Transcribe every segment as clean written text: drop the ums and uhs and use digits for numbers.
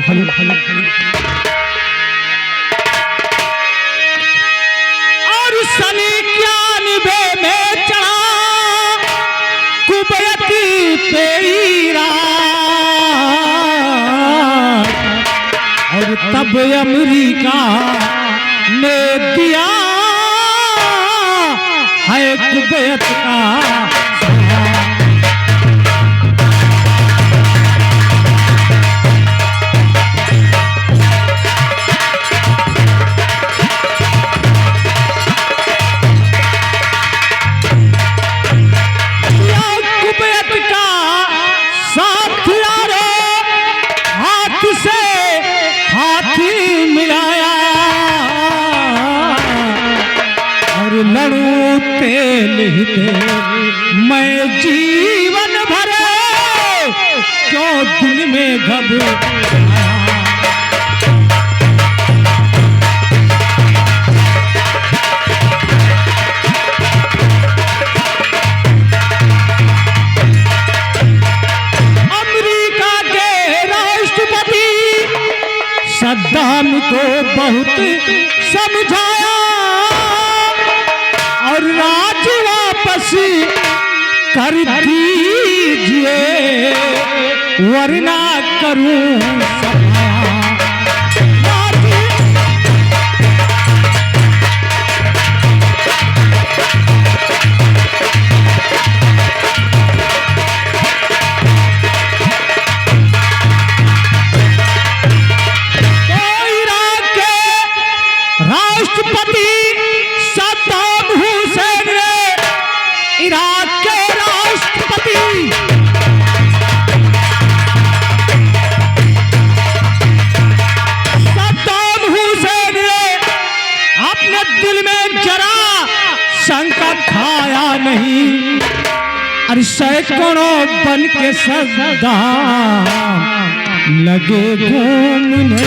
और सनी क्या निभे में चढ़ा कुबयती पेरा और तब अमेरिका ने दिया है कुबैत का कुबैत का साथ यारो हाथ से हाथ मिलाया और लड़ू तेल मैं जीवन भरे क्यों दिल में घबराया अमेरिका के राष्ट्रपति सद्दाम को बहुत समझाया और राज वापस कर दीजिए वरना करूं राष्ट्रपति सद्दाम हुसैन ने इराक के राष्ट्रपति सद्दाम हुसैन ने अपने दिल में जरा शंका खाया नहीं और सैकड़ों बन के सद्दाम लगे घूमने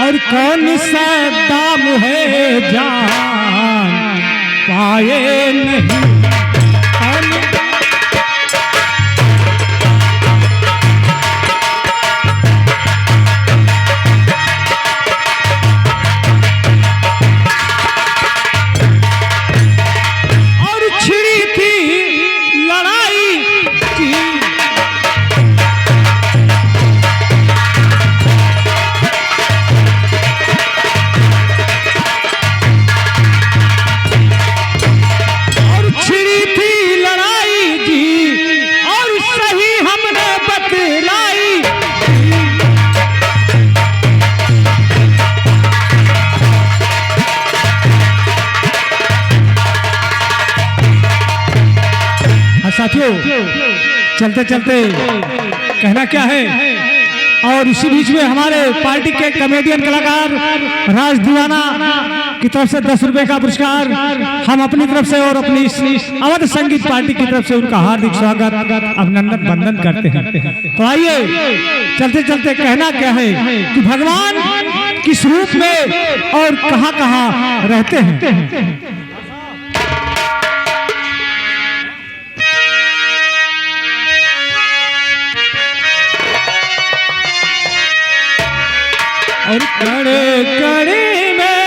और कौन सा दाम है जान पाए नहीं और छिड़ी थी लड़ाई की साथियों चलते चलते कहना क्या है और इसी बीच में हमारे पार्टी के कॉमेडियन कलाकार राज दीवाना की तरफ से 10 रुपए का पुरस्कार हम अपनी तरफ से और अपनी अवध संगीत पार्टी की तरफ से उनका हार्दिक स्वागत अभिनंदन वंदन करते हैं। तो आइए चलते चलते कहना क्या है कि भगवान किस रूप में और कहां कहां रहते हैं। और कड़े कड़े में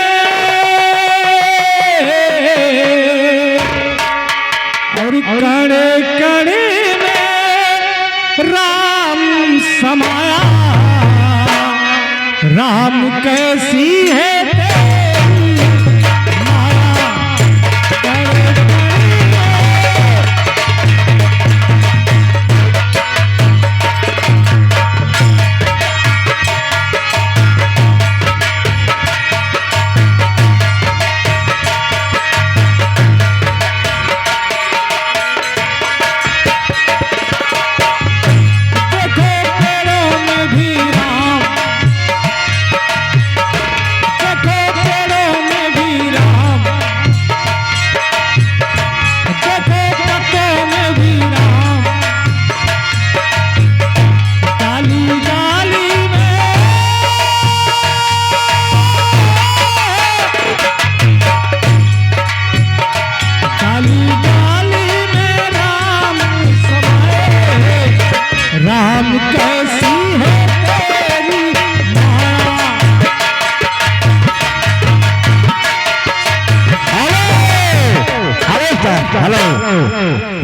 और कड़े कड़े में राम समाया राम कैसी है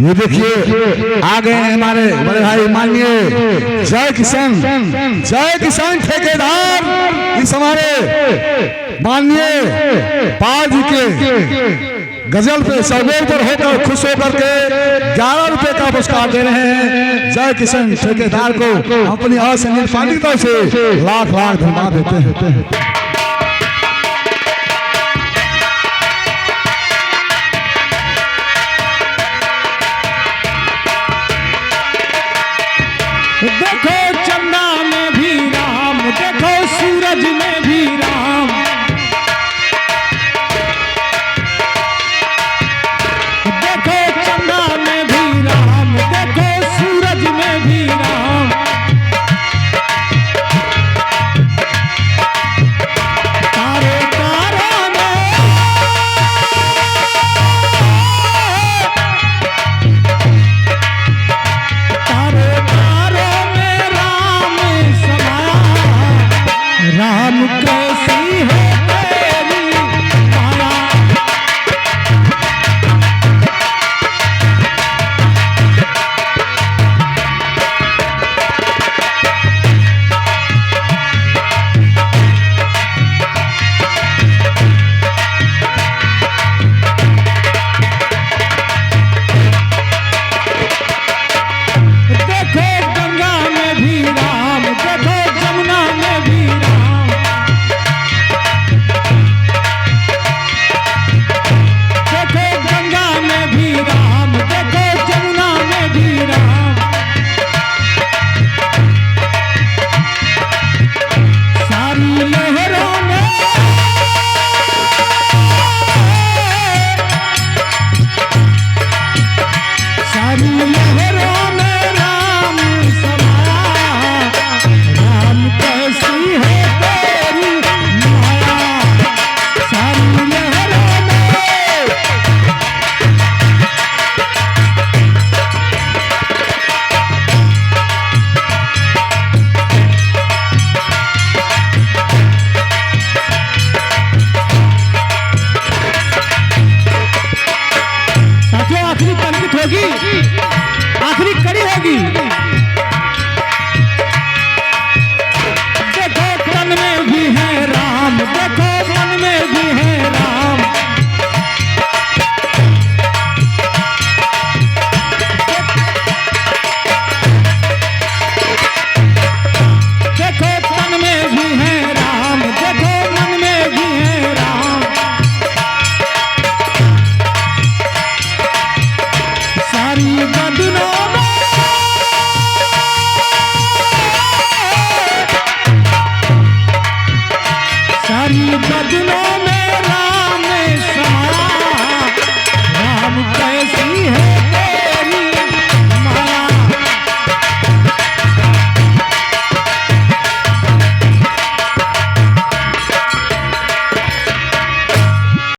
ये देखिए आ गए हमारे बड़े भाई माननीय जय किसान ठेकेदार इस हमारे माननीय पाल जी के गजल पे सौगोल पर होकर खुश होकर के 11 रुपए का पुरस्कार दे रहे हैं। जय किसान ठेकेदार को अपनी असंगीत पार्टी की तरफ से लाख लाख धन्यवाद देते हैं। देखो चंदा में भी राम, देखो सूरज में भी राम, देखो चंदा में भी राम, देखो सूरज में भी राम। तारे तारों में, तारे तारों में राम समाया, राम कैसी है तेरी माया। देखो गंगा में भी राम, देखो जमुना में भी राम, देखो गंगा में भी राम, देखो जमुना में भी राम। सारी लहरों में, सारी लहरों में राम समाया, राम कैसी है तेरी माया। सारी लहरों में, साथियों आखिरी पंक्ति होगी, आखिरी कड़ी होगी।